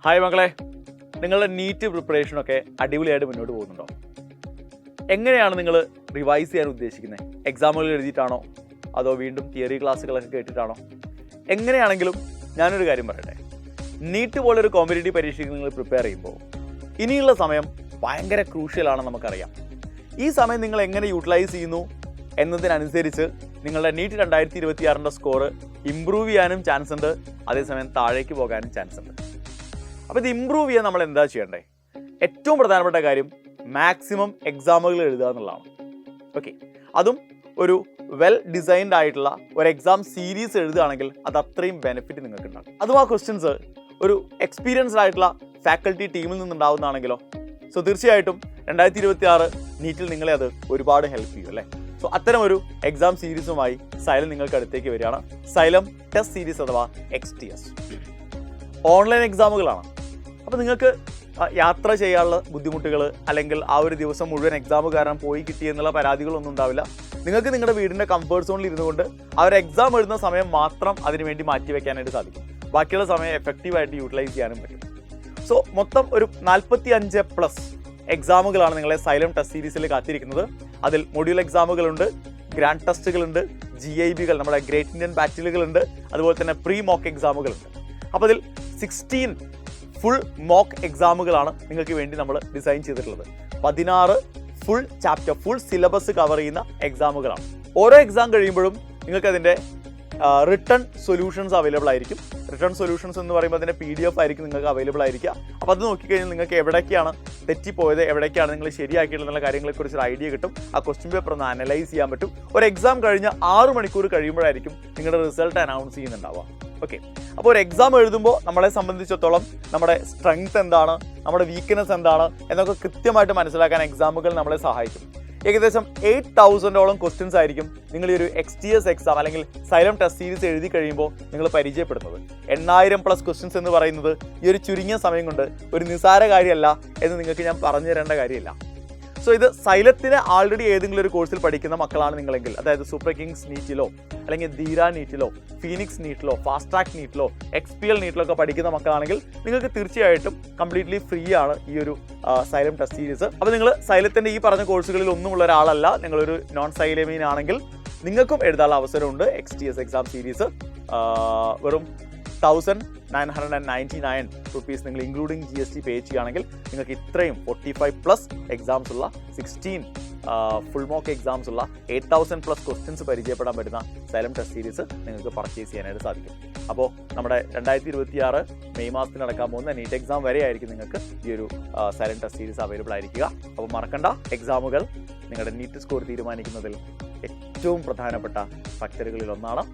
Hi മക്കളെ, നിങ്ങളുടെ NEET പ്രിപ്പറേഷനൊക്കെ അടിപൊളിയായിട്ട് മുന്നോട്ട് പോകുന്നുണ്ടോ? എങ്ങനെയാണ് നിങ്ങൾ റിവൈസ് ചെയ്യാൻ ഉദ്ദേശിക്കുന്നത്? എക്സാമുകൾ എഴുതിയിട്ടാണോ, അതോ വീണ്ടും തിയറി ക്ലാസ്സുകളൊക്കെ കേട്ടിട്ടാണോ? എങ്ങനെയാണെങ്കിലും ഞാനൊരു കാര്യം പറയട്ടെ, നീറ്റ് പോലൊരു കോമ്പറ്റേറ്റീവ് പരീക്ഷയ്ക്ക് നിങ്ങൾ പ്രിപ്പയർ ചെയ്യുമ്പോൾ ഇനിയുള്ള സമയം ഭയങ്കര ക്രൂഷ്യലാണെന്ന് നമുക്കറിയാം. ഈ സമയം നിങ്ങൾ എങ്ങനെ യൂട്ടിലൈസ് ചെയ്യുന്നു എന്നതിനനുസരിച്ച് നിങ്ങളുടെ നീറ്റ് 2026 സ്കോർ ഇമ്പ്രൂവ് ചെയ്യാനും ചാൻസ് ഉണ്ട്, അതേസമയം താഴേക്ക് പോകാനും ചാൻസ് ഉണ്ട്. അപ്പോൾ ഇത് ഇമ്പ്രൂവ് ചെയ്യാൻ നമ്മൾ എന്താ ചെയ്യേണ്ടത്? ഏറ്റവും പ്രധാനപ്പെട്ട കാര്യം മാക്സിമം എക്സാമുകൾ എഴുതുക എന്നുള്ളതാണ്. ഓക്കെ, അതും ഒരു വെൽ ഡിസൈൻഡ് ആയിട്ടുള്ള ഒരു എക്സാം സീരീസ് എഴുതുകയാണെങ്കിൽ അത് അത്രയും ബെനിഫിറ്റ് നിങ്ങൾക്ക് ഉണ്ടാകും. അതും ആ ക്വസ്റ്റ്യൻസ് ഒരു എക്സ്പീരിയൻസ്ഡ് ആയിട്ടുള്ള ഫാക്കൽറ്റി ടീമിൽ നിന്നുണ്ടാവുന്നതാണെങ്കിലോ, സോ തീർച്ചയായിട്ടും 2026 നീറ്റിൽ നിങ്ങളെ അത് ഒരുപാട് ഹെൽപ്പ് ചെയ്യും അല്ലേ. സോ അത്തരം ഒരു എക്സാം സീരീസുമായി സൈലം നിങ്ങൾക്ക് അടുത്തേക്ക് വരികയാണ്. സൈലം ടെസ്റ്റ് സീരീസ് അഥവാ XTS ഓൺലൈൻ എക്സാമുകളാണ്. അപ്പോൾ നിങ്ങൾക്ക് യാത്ര ചെയ്യാനുള്ള ബുദ്ധിമുട്ടുകൾ അല്ലെങ്കിൽ ആ ഒരു ദിവസം മുഴുവൻ എക്സാം കാരണം പോയി കിട്ടിയെന്നുള്ള പരാതികളൊന്നും ഉണ്ടാവില്ല. നിങ്ങൾക്ക് നിങ്ങളുടെ വീടിൻ്റെ കംഫർട്ട് സോണിൽ ഇരുന്നുകൊണ്ട് ആ ഒരു എക്സാം എഴുതുന്ന സമയം മാത്രം അതിനുവേണ്ടി മാറ്റി വെക്കാനായിട്ട് സാധിക്കും. ബാക്കിയുള്ള സമയം എഫക്റ്റീവായിട്ട് യൂട്ടിലൈസ് ചെയ്യാനും പറ്റും. സോ മൊത്തം ഒരു 45+ എക്സാമുകളാണ് നിങ്ങളെ സൈലം ടെസ്റ്റ് സീരീസിൽ കാത്തിരിക്കുന്നത്. അതിൽ മൊഡ്യൂൾ എക്സാമുകളുണ്ട്, ഗ്രാൻഡ് ടെസ്റ്റുകളുണ്ട്, GIBകൾ നമ്മുടെ ഗ്രേറ്റ് ഇന്ത്യൻ ബാറ്റിലുകളുണ്ട്, അതുപോലെ തന്നെ പ്രീ മോക്ക് എക്സാമുകളുണ്ട്. അപ്പോൾ അതിൽ 16 ഫുൾ മോക്ക് എക്സാമുകളാണ് നിങ്ങൾക്ക് വേണ്ടി നമ്മൾ ഡിസൈൻ ചെയ്തിട്ടുള്ളത്. 16 full chapter full syllabus cover ചെയ്യുന്ന എക്സാമുകളാണ്. ഓരോ എക്സാം കഴിയുമ്പോഴും നിങ്ങൾക്ക് അതിൻ്റെ റിട്ടേൺ സൊല്യൂഷൻസ് അവൈലബിൾ ആയിരിക്കും. റിട്ടേൺ സൊല്യൂഷൻസ് എന്ന് പറയുമ്പോൾ അതിൻ്റെ PDF ആയിരിക്കും നിങ്ങൾക്ക് അവൈലബിൾ ആയിരിക്കുക. അപ്പോൾ അത് നോക്കിക്കഴിഞ്ഞാൽ നിങ്ങൾക്ക് എവിടേക്കാണ് തെറ്റിപ്പോയത്, എവിടേക്കാണ് നിങ്ങൾ ശരിയാക്കിയിട്ടുള്ള കാര്യങ്ങളെക്കുറിച്ചൊരു ഐഡിയ കിട്ടും. ആ ക്വസ്റ്റ്യൻ പേപ്പർ ഒന്ന് അനലൈസ് ചെയ്യാൻ പറ്റും. ഒരു എക്സാം കഴിഞ്ഞ് 6 മണിക്കൂർ കഴിയുമ്പോഴായിരിക്കും നിങ്ങളുടെ റിസൾട്ട് അനൗൺസ് ചെയ്യുന്നുണ്ടാവുക. ഓക്കെ, അപ്പോൾ ഒരു എക്സാം എഴുതുമ്പോൾ നമ്മളെ സംബന്ധിച്ചിടത്തോളം നമ്മുടെ സ്ട്രെങ്ത് എന്താണ്, നമ്മുടെ വീക്ക്നെസ് എന്താണ് എന്നൊക്കെ കൃത്യമായിട്ട് മനസ്സിലാക്കാൻ എക്സാമുകൾ നമ്മളെ സഹായിക്കും. ഏകദേശം 8,000ഓളം ക്വസ്റ്റ്യൻസ് ആയിരിക്കും നിങ്ങൾ ഈ ഒരു XTS എക്സാം അല്ലെങ്കിൽ സൈലം ടെസ്റ്റ് സീരീസ് എഴുതി കഴിയുമ്പോൾ നിങ്ങൾ പരിചയപ്പെടുന്നത്. 8,000+ ക്വസ്റ്റ്യൻസ് എന്ന് പറയുന്നത് ഈ ഒരു ചുരുങ്ങിയ സമയം കൊണ്ട് ഒരു നിസ്സാര കാര്യമല്ല എന്ന് നിങ്ങൾക്ക് ഞാൻ പറഞ്ഞു തരേണ്ട കാര്യമില്ല. സോ ഇത് സൈലത്തിന് ആൾറെഡി ഏതെങ്കിലും ഒരു കോഴ്സിൽ പഠിക്കുന്ന മക്കളാണ് നിങ്ങളെങ്കിൽ, അതായത് സൂപ്പർ കിങ്സ് നീറ്റിലോ അല്ലെങ്കിൽ ധീര നീറ്റിലോ ഫീനിക്സ് നീറ്റിലോ ഫാസ്റ്റ് ട്രാക്ക് നീറ്റിലോ XPL നീറ്റിലോ ഒക്കെ പഠിക്കുന്ന മക്കളാണെങ്കിൽ നിങ്ങൾക്ക് തീർച്ചയായിട്ടും കംപ്ലീറ്റ്ലി ഫ്രീ ആണ് ഈ ഒരു സൈലം ടെസ്റ്റ് സീരീസ്. അപ്പോൾ നിങ്ങൾ സൈലത്തിൻ്റെ ഈ പറഞ്ഞ കോഴ്സുകളിൽ ഒന്നുമുള്ള ഒരാളല്ല, നിങ്ങളൊരു നോൺ സൈലമീൻ ആണെങ്കിൽ നിങ്ങൾക്കും എഴുതാനുള്ള അവസരമുണ്ട്. XTS എക്സാം സീരീസ് വെറും 1,999 റുപ്പീസ് നിങ്ങൾ ഇൻക്ലൂഡിങ് GST പേ ചെയ്യുകയാണെങ്കിൽ നിങ്ങൾക്ക് ഇത്രയും 45+ എക്സാംസ് ഉള്ള 16 ഫുൾ മോക്ക് എക്സാംസ് ഉള്ള 8,000+ ക്വസ്റ്റ്യൻസ് പരിചയപ്പെടാൻ പറ്റുന്ന സൈലം ടെസ്റ്റ് സീരീസ് നിങ്ങൾക്ക് പർച്ചേസ് ചെയ്യാനായിട്ട് സാധിക്കും. അപ്പോൾ നമ്മുടെ 2026 മെയ് മാസത്തിൽ നടക്കാൻ പോകുന്ന നീറ്റ് എക്സാം വരെ ആയിരിക്കും നിങ്ങൾക്ക് ഈ ഒരു സൈലം ടെസ്റ്റ് സീരീസ് അവൈലബിൾ ആയിരിക്കുക. അപ്പോൾ മറക്കണ്ട, എക്സാമുകൾ നിങ്ങളുടെ നീറ്റ് സ്കോർ തീരുമാനിക്കുന്നതിൽ ഏറ്റവും പ്രധാനപ്പെട്ട ഫാക്ടറുകളിൽ ഒന്നാണ്.